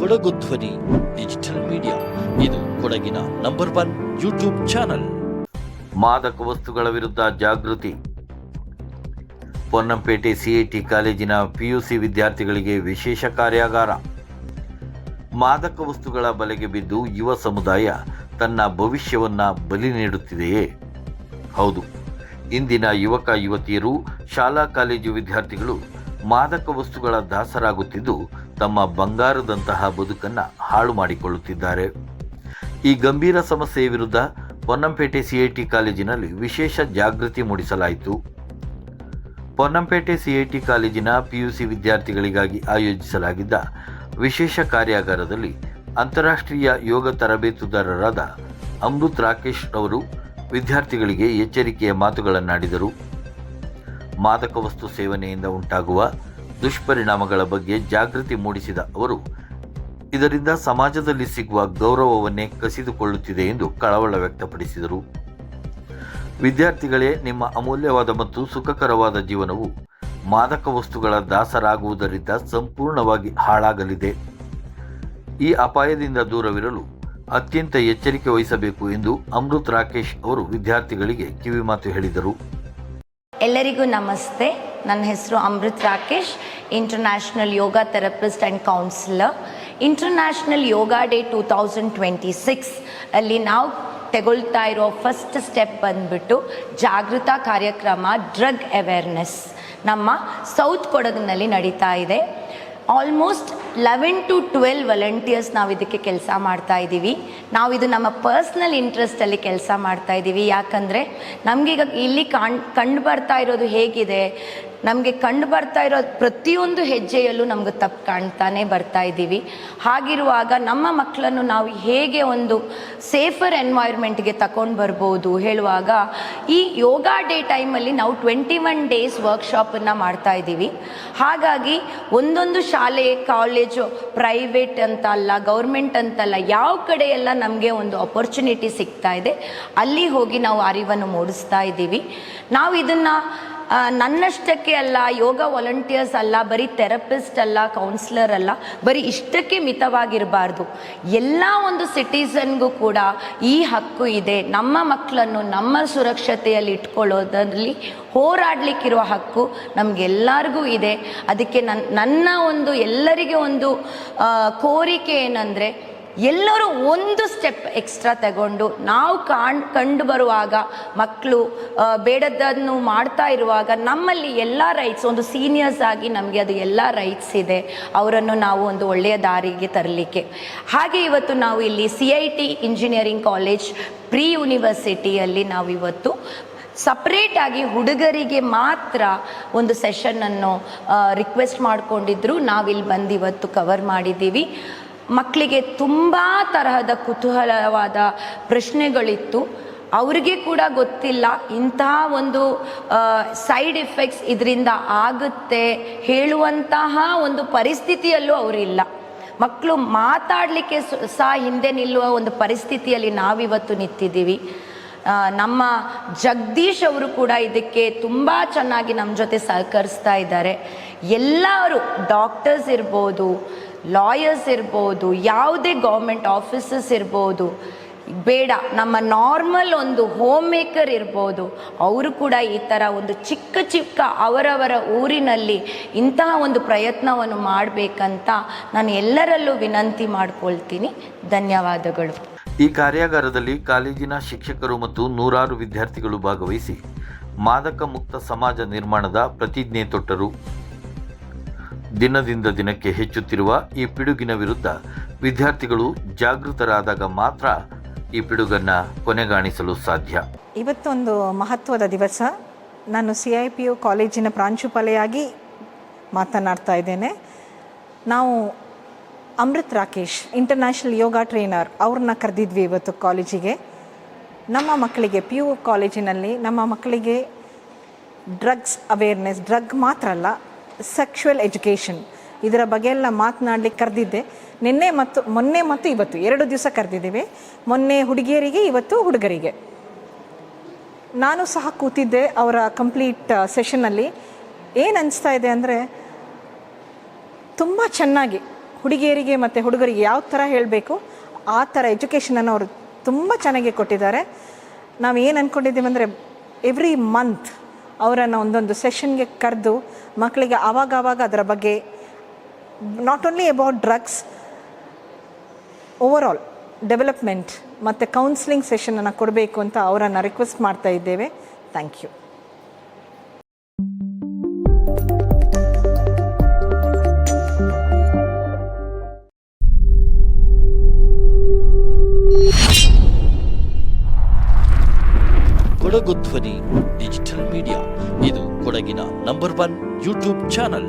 ಕೊಡಗು ಧ್ವನಿ digital media. ಇದು ಕೊಡಗಿನ ನಂಬರ್ 1 ಯೂಟ್ಯೂಬ್ ಚಾನಲ್. ಮಾದಕ ವಸ್ತುಗಳ ವಿರುದ್ಧ ಜಾಗೃತಿ. ಪೊನ್ನಂಪೇಟೆ ಸಿಐಟಿ ಕಾಲೇಜಿನ ಪಿಯುಸಿ ವಿದ್ಯಾರ್ಥಿಗಳಿಗೆ ವಿಶೇಷ ಕಾರ್ಯಾಗಾರ. ಮಾದಕ ವಸ್ತುಗಳ ಬಲೆಗೆ ಬಿದ್ದು ಯುವ ಸಮುದಾಯ ತನ್ನ ಭವಿಷ್ಯವನ್ನ ಬಲಿ ನೀಡುತ್ತಿದೆಯೇ? ಹೌದು, ಇಂದಿನ ಯುವಕ ಯುವತಿಯರು, ಶಾಲಾ ಕಾಲೇಜು ವಿದ್ಯಾರ್ಥಿಗಳು ಮಾದಕ ವಸ್ತುಗಳ ದಾಸರಾಗುತ್ತಿದ್ದು ತಮ್ಮ ಬಂಗಾರದಂತಹ ಬದುಕನ್ನು ಹಾಳು ಮಾಡಿಕೊಳ್ಳುತ್ತಿದ್ದಾರೆ. ಈ ಗಂಭೀರ ಸಮಸ್ಯೆಯ ವಿರುದ್ಧ ಪೊನ್ನಂಪೇಟೆ ಸಿಐಟಿ ಕಾಲೇಜಿನಲ್ಲಿ ವಿಶೇಷ ಜಾಗೃತಿ ಮೂಡಿಸಲಾಯಿತು. ಪೊನ್ನಂಪೇಟೆ ಸಿಐಟಿ ಕಾಲೇಜಿನ ಪಿಯುಸಿ ವಿದ್ಯಾರ್ಥಿಗಳಿಗಾಗಿ ಆಯೋಜಿಸಲಾಗಿದ್ದ ವಿಶೇಷ ಕಾರ್ಯಾಗಾರದಲ್ಲಿ ಅಂತಾರಾಷ್ಟ್ರೀಯ ಯೋಗ ತರಬೇತುದಾರರಾದ ಅಮೃತ್ ರಾಕೇಶ್ ಅವರು ವಿದ್ಯಾರ್ಥಿಗಳಿಗೆ ಎಚ್ಚರಿಕೆಯ ಮಾತುಗಳನ್ನಾಡಿದರು. ಮಾದಕ ವಸ್ತು ಸೇವನೆಯಿಂದ ಉಂಟಾಗುವ ದುಷ್ಪರಿಣಾಮಗಳ ಬಗ್ಗೆ ಜಾಗೃತಿ ಮೂಡಿಸಿದ ಅವರು, ಇದರಿಂದ ಸಮಾಜದಲ್ಲಿ ಸಿಗುವ ಗೌರವವನ್ನೇ ಕಸಿದುಕೊಳ್ಳುತ್ತಿದೆ ಎಂದು ಕಳವಳ ವ್ಯಕ್ತಪಡಿಸಿದರು. ವಿದ್ಯಾರ್ಥಿಗಳೇ, ನಿಮ್ಮ ಅಮೂಲ್ಯವಾದ ಮತ್ತು ಸುಖಕರವಾದ ಜೀವನವು ಮಾದಕ ವಸ್ತುಗಳ ದಾಸರಾಗುವುದರಿಂದ ಸಂಪೂರ್ಣವಾಗಿ ಹಾಳಾಗಲಿದೆ. ಈ ಅಪಾಯದಿಂದ ದೂರವಿರಲು ಅತ್ಯಂತ ಎಚ್ಚರಿಕೆ ವಹಿಸಬೇಕು ಎಂದು ಅಮೃತ್ ರಾಕೇಶ್ ಅವರು ವಿದ್ಯಾರ್ಥಿಗಳಿಗೆ ಕಿವಿಮಾತು ಹೇಳಿದರು. ಎಲ್ಲರಿಗೂ ನಮಸ್ತೆ. ನನ್ನ ಹೆಸರು Amrit Rakesh, international yoga therapist and counsellor. International yoga day 2026 ಅಲ್ಲಿ ನಾವು ತಗೊಳ್ತಾ ಇರೋ ಫಸ್ಟ್ ಸ್ಟೆಪ್ ಬಂದ್ಬಿಟ್ಟು ಜಾಗೃತ ಕಾರ್ಯಕ್ರಮ ಡ್ರಗ್ ಅವೇರ್ನೆಸ್ ನಮ್ಮ ಸೌತ್ ಕೊಡಗಿನಲ್ಲಿ ನಡೀತಾ ಇದೆ. ಆಲ್ಮೋಸ್ಟ್ 11 to 12 ವಾಲಂಟಿಯರ್ಸ್ ನಾವು ಇದಕ್ಕೆ ಕೆಲಸ ಮಾಡ್ತಾ ಇದ್ದೀವಿ. ನಾವು ಇದು ನಮ್ಮ ಪರ್ಸ್ನಲ್ ಇಂಟ್ರೆಸ್ಟಲ್ಲಿ ಕೆಲಸ ಮಾಡ್ತಾ ಇದ್ದೀವಿ. ಯಾಕಂದರೆ ನಮಗೀಗ ಇಲ್ಲಿ ಕಂಡು ಬರ್ತಾ ಇರೋದು ಹೇಗಿದೆ, ನಮಗೆ ಕಂಡು ಬರ್ತಾ ಇರೋ ಪ್ರತಿಯೊಂದು ಹೆಜ್ಜೆಯಲ್ಲೂ ನಮ್ಗೆ ತಪ್ಪು ಕಾಣ್ತಾನೆ ಬರ್ತಾ ಇದ್ದೀವಿ. ಹಾಗಿರುವಾಗ ನಮ್ಮ ಮಕ್ಕಳನ್ನು ನಾವು ಹೇಗೆ ಒಂದು ಸೇಫರ್ ಎನ್ವೈರ್ಮೆಂಟ್ಗೆ ತಗೊಂಡು ಬರ್ಬೋದು ಹೇಳುವಾಗ ಈ ಯೋಗ ಡೇ ಟೈಮಲ್ಲಿ ನಾವು 21 ಡೇಸ್ ವರ್ಕ್ಶಾಪನ್ನು ಮಾಡ್ತಾ ಇದ್ದೀವಿ. ಹಾಗಾಗಿ ಒಂದೊಂದು ಶಾಲೆ, ಕಾಲೇಜು, ಪ್ರೈವೇಟ್ ಅಂತ ಅಲ್ಲ, ಗೌರ್ಮೆಂಟ್ ಅಂತಲ್ಲ, ಯಾವ ಕಡೆ ಎಲ್ಲ ನಮಗೆ ಒಂದು ಅಪರ್ಚುನಿಟಿ ಸಿಗ್ತಾ ಇದೆ ಅಲ್ಲಿ ಹೋಗಿ ನಾವು ಅರಿವನ್ನು ಮೂಡಿಸ್ತಾ ಇದ್ದೀವಿ. ನಾವು ಇದನ್ನು ನನ್ನಷ್ಟಕ್ಕೆ ಅಲ್ಲ, ಯೋಗ ವಾಲಂಟಿಯರ್ಸ್ ಅಲ್ಲ, ಬರೀ ಥೆರಪಿಸ್ಟ್ ಅಲ್ಲ, ಕೌನ್ಸಿಲರ್ ಅಲ್ಲ, ಬರೀ ಇಷ್ಟಕ್ಕೆ ಮಿತವಾಗಿರಬಾರ್ದು. ಎಲ್ಲ ಒಂದು ಸಿಟಿಸನ್ಗೂ ಕೂಡ ಈ ಹಕ್ಕು ಇದೆ. ನಮ್ಮ ಮಕ್ಕಳನ್ನು ನಮ್ಮ ಸುರಕ್ಷತೆಯಲ್ಲಿ ಇಟ್ಕೊಳ್ಳೋದ್ರಲ್ಲಿ ಹೋರಾಡಲಿಕ್ಕಿರುವ ಹಕ್ಕು ನಮಗೆಲ್ಲರಿಗೂ ಇದೆ. ಅದಕ್ಕೆ ನನ್ನ ಒಂದು ಎಲ್ಲರಿಗೆ ಒಂದು ಕೋರಿಕೆ ಏನಂದರೆ, ಎಲ್ಲರೂ ಒಂದು ಸ್ಟೆಪ್ ಎಕ್ಸ್ಟ್ರಾ ತಗೊಂಡು ನಾವು ಕಂಡು ಬರುವಾಗ ಮಕ್ಕಳು ಬೇಡದನ್ನು ಮಾಡ್ತಾ ಇರುವಾಗ ನಮ್ಮಲ್ಲಿ ಎಲ್ಲ ರೈಟ್ಸ್, ಒಂದು ಸೀನಿಯರ್ಸ್ ಆಗಿ ನಮಗೆ ಅದು ಎಲ್ಲ ರೈಟ್ಸ್ ಇದೆ, ಅವರನ್ನು ನಾವು ಒಂದು ಒಳ್ಳೆಯ ದಾರಿಗೆ ತರಲಿಕ್ಕೆ. ಹಾಗೆ ಇವತ್ತು ನಾವು ಇಲ್ಲಿ CIT ಇಂಜಿನಿಯರಿಂಗ್ ಕಾಲೇಜ್ ಪ್ರೀ ಯೂನಿವರ್ಸಿಟಿಯಲ್ಲಿ ನಾವು ಇವತ್ತು ಸಪ್ರೇಟಾಗಿ ಹುಡುಗರಿಗೆ ಮಾತ್ರ ಒಂದು ಸೆಷನ್ನನ್ನು ರಿಕ್ವೆಸ್ಟ್ ಮಾಡಿಕೊಂಡಿದ್ರು. ನಾವಿಲ್ಲಿ ಬಂದು ಇವತ್ತು ಕವರ್ ಮಾಡಿದ್ದೀವಿ. ಮಕ್ಕಳಿಗೆ ತುಂಬ ತರಹದ ಕುತೂಹಲವಾದ ಪ್ರಶ್ನೆಗಳಿತ್ತು. ಅವ್ರಿಗೆ ಕೂಡ ಗೊತ್ತಿಲ್ಲ ಇಂತಹ ಒಂದು ಸೈಡ್ ಎಫೆಕ್ಟ್ಸ್ ಇದರಿಂದ ಆಗುತ್ತೆ ಹೇಳುವಂತಹ ಒಂದು ಪರಿಸ್ಥಿತಿಯಲ್ಲೂ ಅವರಿಲ್ಲ. ಮಕ್ಕಳು ಮಾತಾಡಲಿಕ್ಕೆ ಸಹ ಹಿಂದೆ ನಿಲ್ಲುವ ಒಂದು ಪರಿಸ್ಥಿತಿಯಲ್ಲಿ ನಾವಿವತ್ತು ನಿಂತಿದ್ದೀವಿ. ನಮ್ಮ ಜಗದೀಶ್ ಅವರು ಕೂಡ ಇದಕ್ಕೆ ತುಂಬ ಚೆನ್ನಾಗಿ ನಮ್ಮ ಜೊತೆ ಸಹಕರಿಸ್ತಾ ಇದ್ದಾರೆ. ಎಲ್ಲರೂ ಡಾಕ್ಟರ್ಸ್ ಇರ್ಬೋದು, ಲಾಯರ್ಸ್ ಇರ್ಬೋದು, ಯಾವುದೇ ಗೌರ್ಮೆಂಟ್ ಆಫೀಸಸ್ ಇರ್ಬೋದು, ಬೇಡ ನಮ್ಮ ನಾರ್ಮಲ್ ಒಂದು ಹೋಮ್ ಮೇಕರ್ ಇರ್ಬೋದು, ಅವರು ಕೂಡ ಈ ಥರ ಒಂದು ಚಿಕ್ಕ ಚಿಕ್ಕ ಅವರವರ ಊರಿನಲ್ಲಿ ಇಂತಹ ಒಂದು ಪ್ರಯತ್ನವನ್ನು ಮಾಡಬೇಕಂತ ನಾನು ಎಲ್ಲರಲ್ಲೂ ವಿನಂತಿ ಮಾಡ್ಕೊಳ್ತೀನಿ. ಧನ್ಯವಾದಗಳು. ಈ ಕಾರ್ಯಾಗಾರದಲ್ಲಿ ಕಾಲೇಜಿನ ಶಿಕ್ಷಕರು ಮತ್ತು ನೂರಾರು ವಿದ್ಯಾರ್ಥಿಗಳು ಭಾಗವಹಿಸಿ ಮಾದಕ ಮುಕ್ತ ಸಮಾಜ ನಿರ್ಮಾಣದ ಪ್ರತಿಜ್ಞೆ ತೊಟ್ಟರು. ದಿನದಿಂದ ದಿನಕ್ಕೆ ಹೆಚ್ಚುತ್ತಿರುವ ಈ ಪಿಡುಗಿನ ವಿರುದ್ಧ ವಿದ್ಯಾರ್ಥಿಗಳು ಜಾಗೃತರಾದಾಗ ಮಾತ್ರ ಈ ಪಿಡುಗನ್ನು ಕೊನೆಗಾಣಿಸಲು ಸಾಧ್ಯ. ಇವತ್ತೊಂದು ಮಹತ್ವದ ದಿವಸ. ನಾನು CIPU ಕಾಲೇಜಿನ ಪ್ರಾಂಶುಪಾಲೆಯಾಗಿ ಮಾತನಾಡ್ತಾ ಇದ್ದೇನೆ. ನಾವು ಅಮೃತ್ ರಾಕೇಶ್, ಇಂಟರ್ನ್ಯಾಷನಲ್ ಯೋಗ ಟ್ರೈನರ್, ಅವ್ರನ್ನ ಕರೆದಿದ್ವಿ ಇವತ್ತು ಕಾಲೇಜಿಗೆ. ನಮ್ಮ ಮಕ್ಕಳಿಗೆ PU ಕಾಲೇಜಿನಲ್ಲಿ ನಮ್ಮ ಮಕ್ಕಳಿಗೆ ಡ್ರಗ್ಸ್ ಅವೇರ್ನೆಸ್, ಡ್ರಗ್ ಮಾತ್ರ ಅಲ್ಲ, ಸೆಕ್ಷುವಲ್ ಎಜುಕೇಷನ್, ಇದರ ಬಗ್ಗೆ ಎಲ್ಲ ಮಾತನಾಡಲಿಕ್ಕೆ ಕರೆದಿದ್ದೆ. ಮೊನ್ನೆ ಮತ್ತು ಇವತ್ತು 2 ದಿವಸ ಕರೆದಿದ್ದೇವೆ. ಮೊನ್ನೆ ಹುಡುಗಿಯರಿಗೆ, ಇವತ್ತು ಹುಡುಗರಿಗೆ. ನಾನು ಸಹ ಕೂತಿದ್ದೆ ಅವರ ಕಂಪ್ಲೀಟ್ ಸೆಷನ್ನಲ್ಲಿ. ಏನು ಅನಿಸ್ತಾ ಇದೆ ಅಂದರೆ, ತುಂಬ ಚೆನ್ನಾಗಿ ಹುಡುಗಿಯರಿಗೆ ಮತ್ತು ಹುಡುಗರಿಗೆ ಯಾವ ಥರ ಹೇಳಬೇಕು ಆ ಥರ ಎಜುಕೇಷನನ್ನು ಅವರು ತುಂಬ ಚೆನ್ನಾಗಿ ಕೊಟ್ಟಿದ್ದಾರೆ. ನಾವು ಏನು ಅಂದ್ಕೊಂಡಿದ್ದೀವಿ ಅಂದರೆ ಎವ್ರಿ ಮಂತ್ ಅವರನ್ನು ಒಂದೊಂದು ಸೆಷನ್ಗೆ ಕರೆದು ಮಕ್ಕಳಿಗೆ ಆವಾಗ ಅದರ ಬಗ್ಗೆ not only about drugs, over all development ಮತ್ತು ಕೌನ್ಸಿಲಿಂಗ್ ಸೆಷನನ್ನು ಕೊಡಬೇಕು ಅಂತ ಅವರನ್ನು ರಿಕ್ವೆಸ್ಟ್ ಮಾಡ್ತಾ ಇದ್ದೇವೆ. Thank you. ಕೊಡಗು ಧ್ವನಿ ಡಿಜಿಟಲ್ ಮೀಡಿಯಾ ಇದು ಕೊಡಗಿನ ನಂಬರ್ 1 ಯೂಟ್ಯೂಬ್ ಚಾನಲ್.